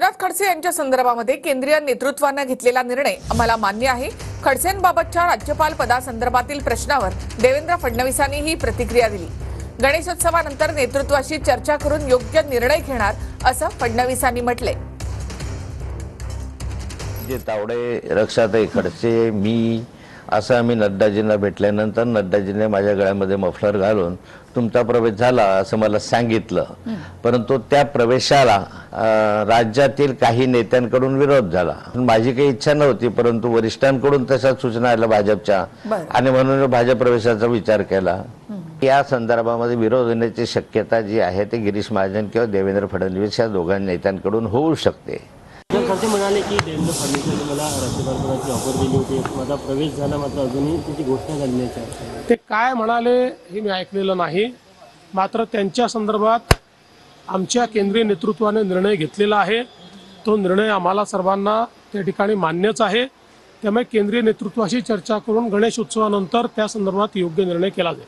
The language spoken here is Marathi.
एकनाथ खडसे यांच्या संदर्भामध्ये केंद्रीय नेतृत्वाने घेतलेला निर्णय आम्हाला मान्य आहे। खडसेंबाबतच्या राज्यपाल पदासंदर्भातील प्रश्नावर देवेंद्र फडणवीसांनी ही प्रतिक्रिया दिली। गणेशोत्सवानंतर नेतृत्वाशी चर्चा करून योग्य निर्णय घेणार असं फडणवीसांनी म्हटले। जे तावडे, रक्षाताई खडसे, मी असं आम्ही नड्डाजींना भेटल्यानंतर नड्डाजींनी माझ्या गळ्यामध्ये मफलर घालून तुमचा प्रवेश झाला असं मला सांगितलं, परंतु त्या प्रवेशाला राज्यातील काही नेत्यांकडून विरोध झाला। माझी काही इच्छा नव्हती, परंतु वरिष्ठांकडून तशा सूचना आल्या भाजपच्या आणि म्हणून भाजप प्रवेशाचा विचार केला। या संदर्भामध्ये विरोध होण्याची शक्यता जी आहे ते गिरीश महाजन किंवा देवेंद्र फडणवीस या दोघांच्या नेत्यांकडून होऊ शकते। खडसे म्हणाले की देवेंद्र फडणवीसांनी मला राज्यपालपदाची ऑफर दिली होती, माझा प्रवेश झाला, मात्र अजूनही त्याची घोषणा झाली नाही। ते काय म्हणाले हे मी ऐकलेलं नाही, मात्र त्यांच्या संदर्भात आमच्या केंद्रीय नेतृत्वाने निर्णय घेतलेला आहे। तो निर्णय आम्हाला सर्वांना त्या ठिकाणी मान्यच आहे। त्यामुळे केंद्रीय नेतृत्वाशी चर्चा करून गणेश उत्सवानंतर त्या संदर्भात योग्य निर्णय केला जाईल।